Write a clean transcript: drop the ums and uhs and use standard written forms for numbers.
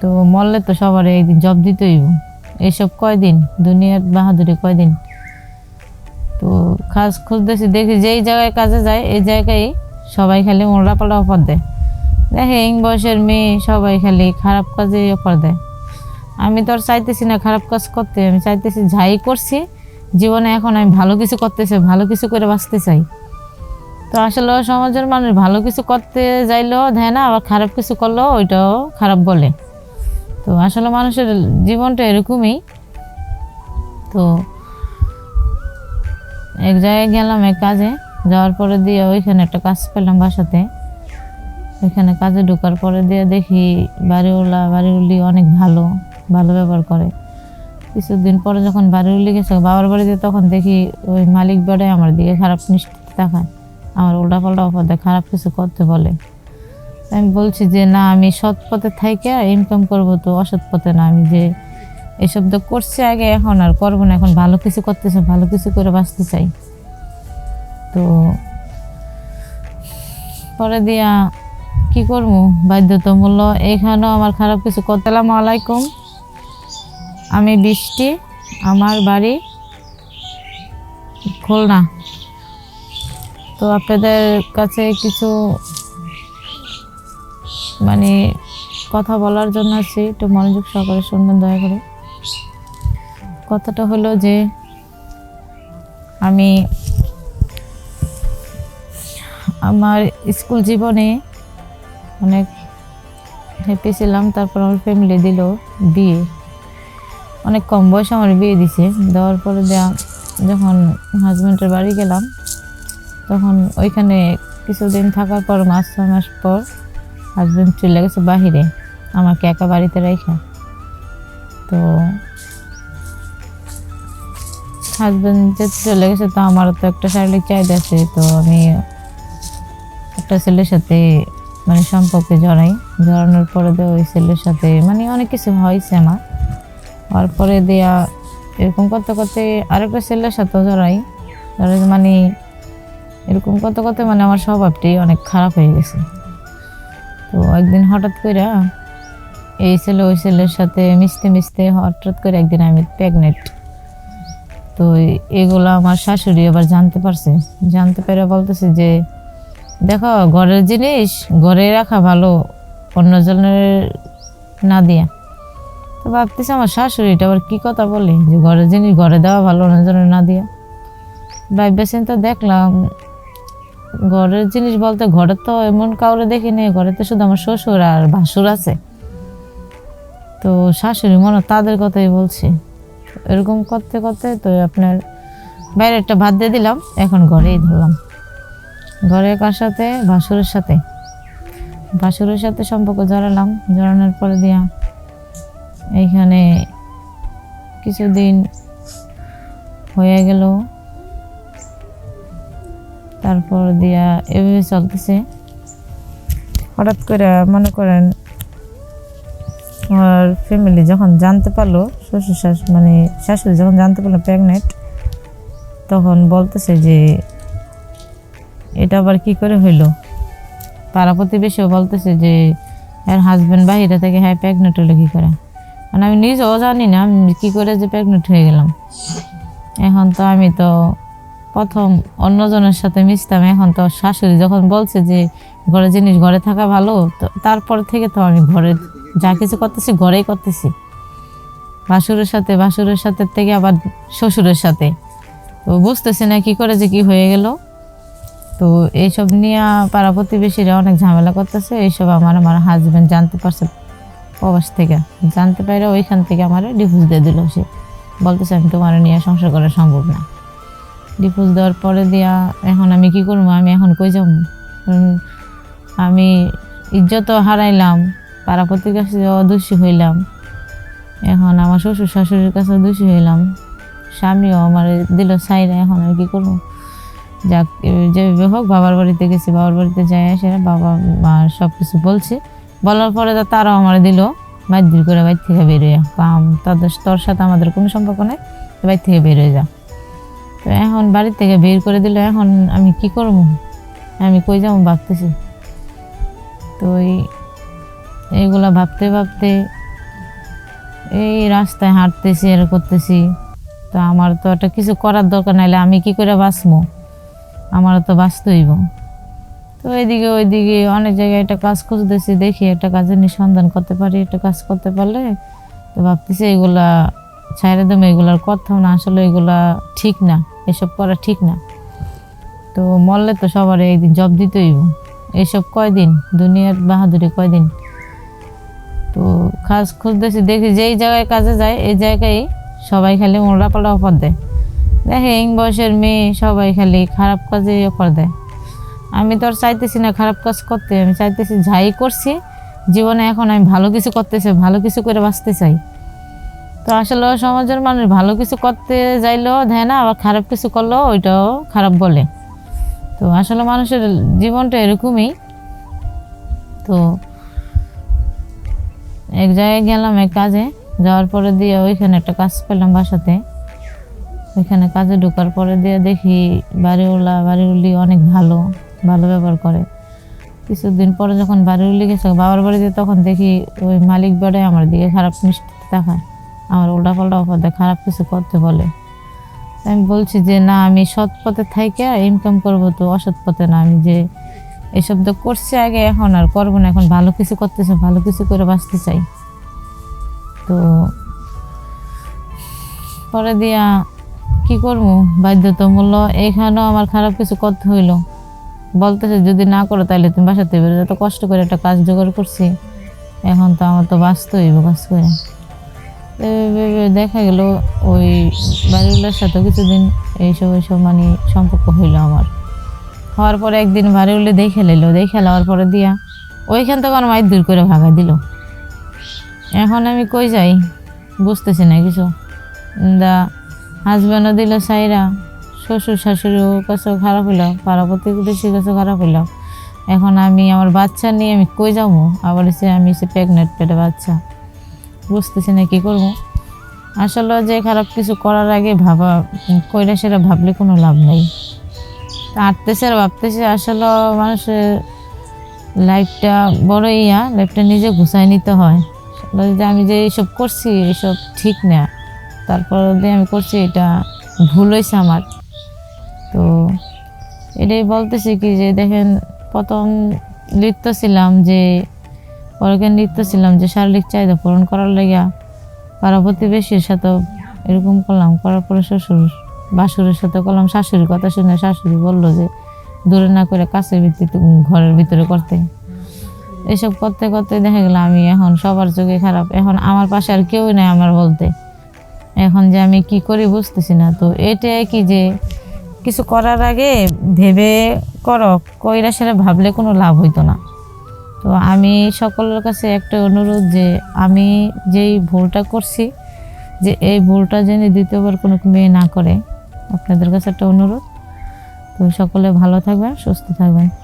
তো মরলে তো সবার একদিন জব দিতেই হইব। এইসব কয়দিন দুনিয়ার বাহাদুরি কয়দিন। তো কাজ খুঁজতেছি, দেখি যেই জায়গায় কাজে যায় এই জায়গায় সবাই খালি মোড়াপাড়া অফার দেয়। দেখে এই বয়সের মেয়ে সবাই খালি খারাপ কাজে অফার দেয়। আমি তো আর চাইতেছি না খারাপ কাজ করতে, আমি চাইতেছি যাই করছি জীবনে এখন আমি ভালো কিছু করতেছি, ভালো কিছু করে বাঁচতে চাই। তো আসলে সমাজের মানুষ ভালো কিছু করতে যাইলেও দেয় না, আবার খারাপ কিছু করলেও ওইটাও খারাপ বলে। তো আসলে মানুষের জীবনটা এরকমই। তো এক জায়গায় গেলাম এক কাজে, যাওয়ার পরে দিয়ে ওইখানে একটা কাজ পেলাম বাসাতে। ওইখানে কাজে ঢোকার পরে দিয়ে দেখি বাড়িওয়ালি অনেক ভালো ভালো ব্যবহার করে। কিছুদিন পরে যখন বাড়িওয়ালি গেছে বাবার বাড়িতে, তখন দেখি ওই মালিক বেড়ে আমার দিকে খারাপ দৃষ্টিতে তাকায়, আমার উল্টাপাল্টা অফার দেয়, খারাপ কিছু করতে বলে। আমি বলছি যে না, আমি সৎ পথে থাইকা ইনকাম করবো, তো অসৎ পথে না। আমি যে এসব তো করছি আগে, এখন আর করবো না, এখন ভালো কিছু করতেছে, ভালো কিছু করে বাঁচতে চাই। তো পরে দিয়া কি করবো, বাধ্যতামূলক এখানেও আমার খারাপ কিছু করতে। আসসালামু আলাইকুম, আমি বৃষ্টি, আমার বাড়ি খুলনা। তো আপনাদের কাছে কিছু মানে কথা বলার জন্য আছি, একটু মনোযোগ সহকারে শুনবেন দয়া করে। কথাটা হলো যে আমি আমার স্কুল জীবনে অনেক হ্যাপি ছিলাম। তারপর আমার ফ্যামিলি দিল বিয়ে, অনেক কম বয়সে আমার বিয়ে দিছে। দেওয়ার পরে যখন হাজব্যান্ডের বাড়ি গেলাম, তখন ওইখানে কিছুদিন থাকার পর 5-6 মাস পর হাজব্যান্ড চলে গেছে বাহিরে, আমাকে একা বাড়িতে রেখে। তো হাজব্যান্ড যেতে চলে গেছে, তো আমারও তো একটা শারীরিক চাহিদা আছে। তো আমি একটা ছেলের সাথে মানে সম্পর্কে জড়ানোর পরে ওই ছেলের সাথে মানে অনেক কিছু হয়েছে আমার। হওয়ার পরে এরকম করতে করতে আরেকটা ছেলের সাথেও জড়াই, মানে এরকম করতে করতে মানে আমার স্বভাবটাই অনেক খারাপ হয়ে গেছে। তো একদিন হঠাৎ করে এই ছেলে ওই ছেলের সাথে মিশতে মিশতে হঠাৎ করে একদিন আমি প্রেগনেন্ট। তো এগুলো আমার শাশুড়ি আবার জানতে পেরে বলতেছে যে দেখো, ঘরের জিনিস ঘরে রাখা ভালো, অন্যজনের না দিয়া। তো ভাবতেছি আমার শাশুড়িটা আবার কি কথা বলে যে ঘরের জিনিস ঘরে দেওয়া ভালো, অন্যজনের না দিয়া। ভাববেন তো দেখলাম ঘরের জিনিস বলতে ঘরে তো এমন কাউরে দেখিনি, ঘরে তো শুধু আমার শ্বশুর আর ভাসুর আছে। তো শাশুড়ি মনে তাদের কথাই বলছি। এরকম করতে করতে তো আপনার বাইরে একটা ভাত দিয়ে দিলাম, এখন ঘরেই ধরলাম। ঘরে কার সাথে? ভাসুরের সাথে সম্পর্ক জড়ানোর পরে এইখানে কিছুদিন হয়ে গেল। তারপর এভাবে চলতেছে। হঠাৎ করে মনে করেন আমার ফ্যামিলি যখন জানতে পারলো, শাশুড়ি যখন জানতে পারলো প্রেগনেন্ট, তখন বলতেছে যে এটা আবার কি করে হইলো। পাড়া প্রতিবেশীও বলতেছে যে এর হাজব্যান্ড বাহিরে থেকে প্রেগনেন্ট হলো কি করে। মানে আমি নিজেও জানি না আমি কি করে যে প্রেগনেন্ট হয়ে গেলাম। এখন তো আমি তো প্রথম অন্যজনের সাথে মিশতাম, এখন তো শাশুড়ি যখন বলছে যে ঘরের জিনিস ঘরে থাকা ভালো, তো তারপর থেকে তো আমি ঘরে যা কিছু করতেছি ঘরেই করতেছি। ভাসুরের সাথে থেকে আবার শ্বশুরের সাথে, তো বুঝতেছি না কি করে যে কি হয়ে গেল। তো এইসব নিয়ে পাড়া প্রতিবেশীরা অনেক ঝামেলা করতেছে। এইসব আমার হাজব্যান্ড জানতে পারছে, প্রবাস থেকে জানতে পারে, ওইখান থেকে আমার ডিভোর্স দিয়ে দিল। সে বলতেছে আমি তোমার নিয়ে সংসার করা সম্ভব না। ডিভোর্স দেওয়ার পরে এখন আমি কি করবো, আমি এখন কই যাব? আমি ইজ্জত হারাইলাম, পাড়া প্রতিবেশীও দোষী হইলাম, এখন আমার শ্বশুর শাশুড়ির কাছে দোষী হইলাম, স্বামীও আমার দিল ছাইরা। এখন আমি কি করবো? যাক, যেভাবে হোক বাবার বাড়িতে গেছি, বাবার বাড়িতে যাই এসে বাবা মা সব কিছু বলছে। বলার পরে তারাও আমার দিল মারধর করে বাইর থেকে বেরোয়, তোর সাথে আমাদের কোনো সম্পর্ক নেই, বাইর থেকে বেরোয় যা। তো এখন বাড়ি থেকে বের করে দিল। এখন আমি কি করব, আমি কই যাবো ভাবতেছি। তো এইগুলা ভাবতে ভাবতে এই রাস্তায় হাঁটতেছি আর করতেছি, তো আমার তো একটা কিছু করার দরকার, নাইলে আমি কি করে বাঁচবো, আমারও তো বাঁচতে হইব। তো এদিকে ওইদিকে অনেক জায়গায় একটা কাজ খুঁজতেছি, দেখি একটা কাজের নিঃসন্ধান করতে পারি, একটা কাজ করতে পারলে তো ভাবতেছি এগুলা ছাইরে দেবো, এগুলার কথাও না, আসলে এগুলা ঠিক না, এসব করা ঠিক না। তো মরলে তো সবার একদিন জব দিতে হইব, এইসব কয়দিন দুনিয়ার বাহাদুরি কয়দিন। তো কাজ খুঁজতেছি, দেখি যেই জায়গায় কাজে যায় এই জায়গায় সবাই খালি মোড়া পাল্টা অফার দেয়, দেখে এই বয়সের মেয়ে সবাই খালি খারাপ কাজে অফার দেয়। আমি তো আর চাইতেছি না খারাপ কাজ করতে, আমি চাইতেছি যাই করছি জীবনে এখন আমি ভালো কিছু করতেছি, ভালো কিছু করে বাঁচতে চাই। তো আসলে সমাজের মানুষ ভালো কিছু করতে যাইলেও দেয় না, আবার খারাপ কিছু করলেও ওইটাও খারাপ বলে। তো আসলে মানুষের জীবনটা এরকমই। তো এক জায়গায় গেলাম এক কাজে, যাওয়ার পরে দিয়ে ওইখানে একটা কাজ পেলাম বাসাতে। ওইখানে কাজে ঢোকার পরে দিয়ে দেখি বাড়িওয়ালি অনেক ভালো ভালো ব্যবহার করে। কিছুদিন পরে যখন বাড়িওয়ালি গেছে বাবার বাড়িতে, তখন দেখি ওই মালিক বাড়ে আমার দিকে খারাপ মিষ্টি তাকায়, আমার উল্টাপাল্টা অফার দেয়, খারাপ কিছু করতে বলে। আমি বলছি যে না, আমি সৎ পথে থাইকে ইনকাম করবো, তো অসৎ পথে না। আমি যে এসব তো করছি আগে, এখন আর করবো না, এখন ভালো কিছু করতেছে, ভালো কিছু করে বাঁচতে চাই। তো পরে দিয়া কি করবো, বাধ্যতামূলক এইখানেও আমার খারাপ কিছু করতে হইলো। বলতেছে যদি না করো তাহলে তুমি বাসাতে বেরো, এত কষ্ট করে একটা কাজ জোগাড় করছি, এখন তো আমার তো বাঁচতে হইব কাজ করে। দেখা গেল ওই বাড়িওয়ালার সাথে কিছুদিন এইসব মানে সম্পর্ক হইলো আমার। হওয়ার পরে একদিন বাড়িওয়ালি দেখে লওয়ার পরে দিয়া ওইখান থেকে আমার মায়ের দূর করে ভাগাই দিল। এখন আমি কই যাই বুঝতেছি না কিছু। হাজব্যান্ডও দিল সাইরা, শ্বশুর শাশুড়িও কাছেও খারাপ হইলাম, পাড়া প্রতিবেশীর কাছেও খারাপ হইলাম। এখন আমি আমার বাচ্চা নিয়ে আমি কই যাবো, আবার আমি প্রেগনেন্ট, পেটে বাচ্চা, বুঝতেছি না কী করবো। আসলে যে খারাপ কিছু করার আগে কইরা সেটা ভাবলে কোনো লাভ নেই। আঁটতেছে আর ভাবতেছে, আসলে মানুষের লাইফটা বড় লাইফটা নিজে গুছাই নিতে হয়। যে আমি যে এইসব করছি এইসব ঠিক না, তারপর দিয়ে আমি করছি, এটা ভুল হয়েছে আমার। তো এটাই বলতেছি কি যে দেখেন, প্রথম লিপ্ত ছিলাম যে শারীরিক চাহিদা পূরণ করার লাগা পাড়া প্রতিবেশীর সাথে এরকম করলাম, করার পরে বাসুরের সাথে করলাম, শাশুড়ির কথা শুনে শাশুড়ি বললো যে দূরে না করে কাছের ভিত্তিতে ঘরের ভিতরে করতে। এসব করতে করতে দেখা গেল আমি এখন সবার চোখে খারাপ, এখন আমার পাশে আর কেউ নাই আমার বলতে, এখন যে আমি কি করি বুঝতেছি না। তো এটাই কি যে কিছু করার আগে ভেবে করো, কইরা সেটা ভাবলে কোনো লাভ হইতো না। তো আমি সকলের কাছে একটা অনুরোধ, যে আমি যেই ভুলটা করছি, যে এই ভুলটা যেন দ্বিতীয়বার কোনো মেয়ে না করে, আপনাদের কাছে একটা অনুরোধ। তো সকলে ভালো থাকবেন, সুস্থ থাকবেন।